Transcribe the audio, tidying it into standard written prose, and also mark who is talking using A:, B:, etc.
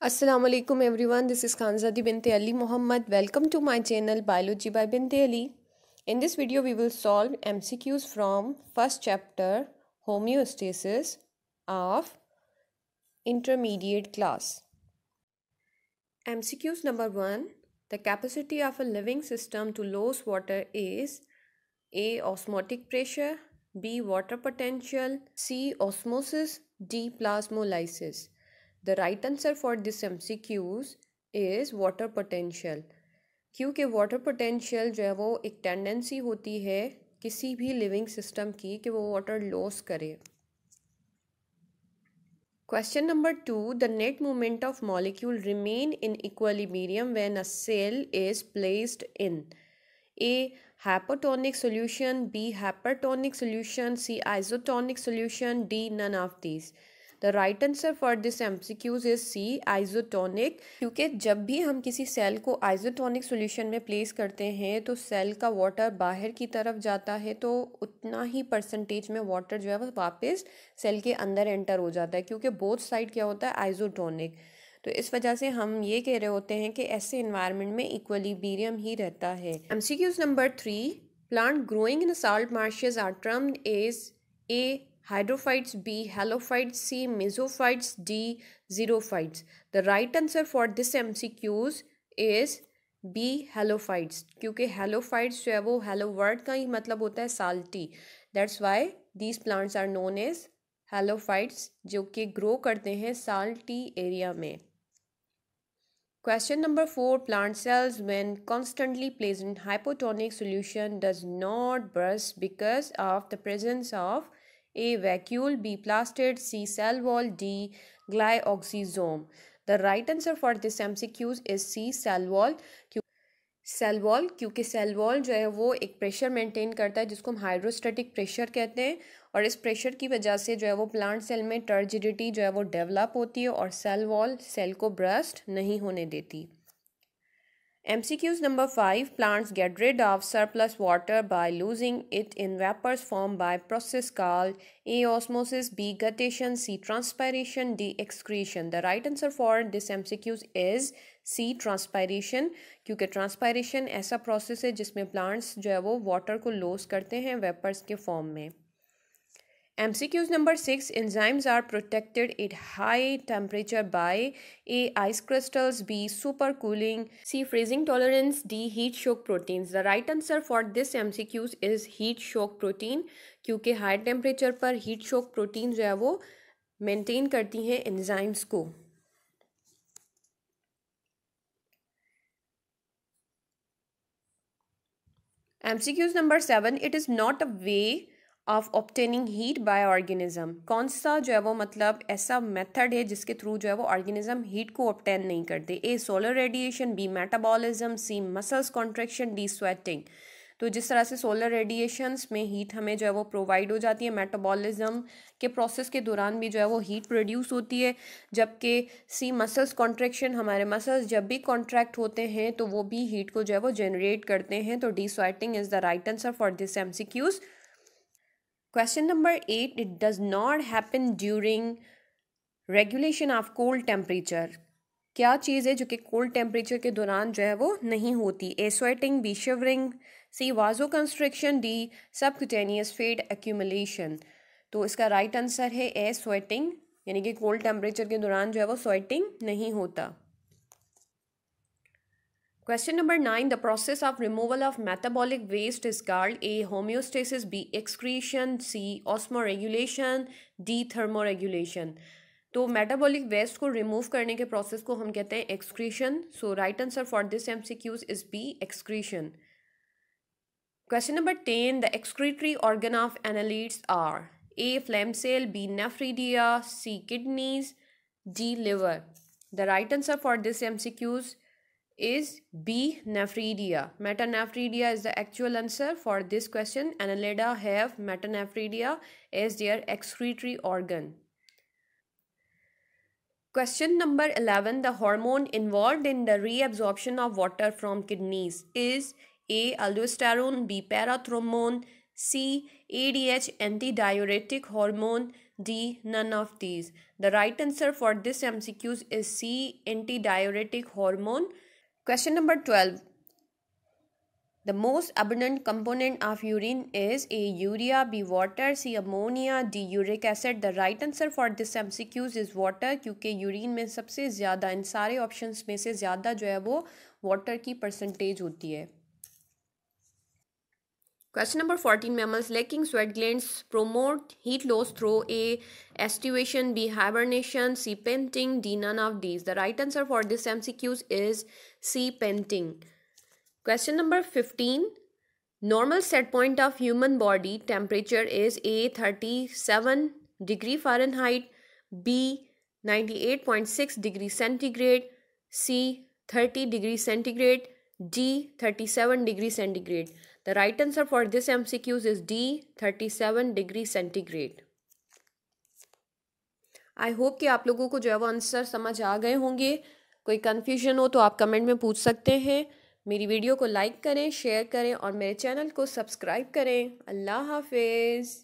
A: Assalamu alaikum everyone. This is Khanzadi Binti Ali Muhammad. Welcome to my channel Biology by Binti Ali. In this video we will solve MCQs from first chapter Homeostasis of intermediate class. MCQs number 1. The capacity of a living system to lose water is A. Osmotic pressure, B. Water potential, C. Osmosis, D. Plasmolysis. The right answer for this MCQs is water potential. क्योंकि water potential जो है वो एक tendency होती है किसी भी living system की कि वो वाटर लॉस करे. Question number 2. The net movement of molecule remain in equilibrium when a cell is placed in A. Hypotonic solution, B. Hypertonic solution, C. Isotonic solution, D. None of these. The right answer for this MCQs is C. Isotonic. क्योंकि जब भी हम किसी cell को isotonic solution में place करते हैं तो सेल का वाटर बाहर की तरफ जाता है तो उतना ही परसेंटेज में वाटर जो है वो वापस सेल के अंदर एंटर हो जाता है क्योंकि बोथ साइड क्या होता है आइसोटोनिक. तो इस वजह से हम ये कह रहे होते हैं कि ऐसे इन्वायरमेंट में इक्विलिब्रियम ही रहता है. MCQs number 3. Plant growing in salt marshes are termed as A. Hydrophytes, B. Halophytes, C. Mesophytes, D. Xerophytes. The right answer for this MCQs is B. Halophytes. क्योंकि Halophytes जो है वो hello word का ही मतलब होता है salty. That's why these plants are known as Halophytes जो कि grow करते हैं salty area में. Question number 4. Plant cells when constantly placed in hypotonic solution does not burst because of the presence of A. Vacuole, B. Plastid, C. Cell wall, D. Glyoxysome. The right answer for this MCQs is C. Cell wall. Cell wall क्योंकि cell wall जो है वो एक pressure maintain करता है जिसको हम hydrostatic pressure कहते हैं और इस प्रेशर की वजह से जो है वो प्लांट सेल में टर्जिडिटी जो है वो डेवलप होती है और सेल वॉल सेल को ब्रस्ट नहीं होने देती. MCQs number 5. Plants get rid of surplus water by losing it in vapors formed by process called A. Osmosis, B. Guttation, C. Transpiration, D. Excretion. The right answer for this MCQs is C. Transpiration. क्योंकि transpiration ऐसा process है जिसमें plants जो है वो water को lose करते हैं vapors के form में. MCQs number 6. Enzymes are protected at high temperature by A. Ice crystals, B. Supercooling, C. Freezing tolerance, D. Heat shock proteins. The right answer for this MCQs is heat shock protein क्योंकि high temperature पर heat shock protein जो है वो maintain करती हैं enzymes को. MCQs number 7. It is not a way of obtaining heat bye organism. कौन सा जो है वो मतलब ऐसा मेथड है जिसके थ्रू जो है वो ऑर्गेनिज्म हीट को ऑब्टेन नहीं करते. A. Solar radiation, B. Metabolism, C. Muscles contraction, D. Sweating. तो जिस तरह से सोलर रेडिएशंस में हीट हमें जो है वो प्रोवाइड हो जाती है, मेटाबॉलिज्म के प्रोसेस के दौरान भी जो है वो हीट प्रोड्यूस होती है, जबकि सी. मसल्स कॉन्ट्रैक्शन, हमारे मसल्स जब भी कॉन्ट्रैक्ट होते हैं तो वो भी हीट को जो है वो जनरेट करते हैं. तो D. Sweating is the right answer for this MCQs. Question number 8. It does not happen during regulation of cold temperature. क्या चीज़ है जो कि कोल्ड टेम्परेचर के दौरान जो है वो नहीं होती. A. Sweating, B. Shivering, C. Vasoconstriction, D. Subcutaneous fat accumulation. तो इसका राइट आंसर है ए. स्वेटिंग, यानी कि कोल्ड टेम्परेचर के दौरान जो है वो स्वेटिंग नहीं होता. Question number 9. The process of removal of metabolic waste is called A. Homeostasis, B. Excretion, C. Osmoregulation, D. Thermoregulation. तो मेटाबॉलिक वेस्ट को रिमूव करने के प्रोसेस को हम कहते हैं excretion. So right answer for this MCQs is B. Excretion. Question number 10. The excretory organ of annelids are A. Phlegm cell, B. Nephridia, C. Kidneys, D. Liver. The right answer for this MCQs is B. Nephridia. Metanephridia is the actual answer for this question. Annelida have metanephridia as their excretory organ. Question number 11. The hormone involved in the reabsorption of water from kidneys is A. Aldosterone, B. Parathormone, C. ADH antidiuretic hormone, D. None of these. The right answer for this MCQs is C. Antidiuretic hormone. Question number 12. The most abundant component of urine is A. Urea, B. Water, C. Ammonia, D. Uric acid. The right answer for this MCQs is water, क्योंकि urine में सबसे ज़्यादा इन सारे options में से ज़्यादा जो है वो वाटर की परसेंटेज होती है. Question number 14. Mammals lacking sweat glands promote heat loss through A. Estivation, B. Hibernation, C. Panting, D. None of these. The right answer for this MCQs is C. Panting. Question number 15. Normal set point of human body temperature is A. 37 degree Fahrenheit, B. 98.6 degree centigrade, C. 30 degree centigrade, D. 37 degree centigrade. The right answer for this MCQs is D. 37 degree centigrade. I hope कि आप लोगों को जो है वो answer समझ आ गए होंगे. कोई कन्फ्यूजन हो तो आप कमेंट में पूछ सकते हैं. मेरी वीडियो को लाइक करें, शेयर करें और मेरे चैनल को सब्सक्राइब करें. अल्लाह हाफिज़.